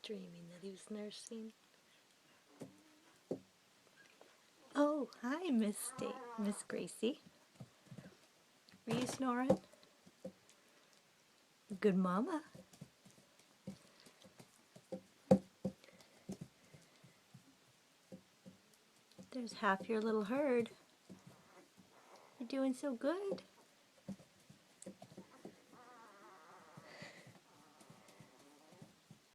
dreaming that he was nursing. Oh, hi, Miss Gracie. Are you snoring? Good mama. There's half your little herd. You're doing so good.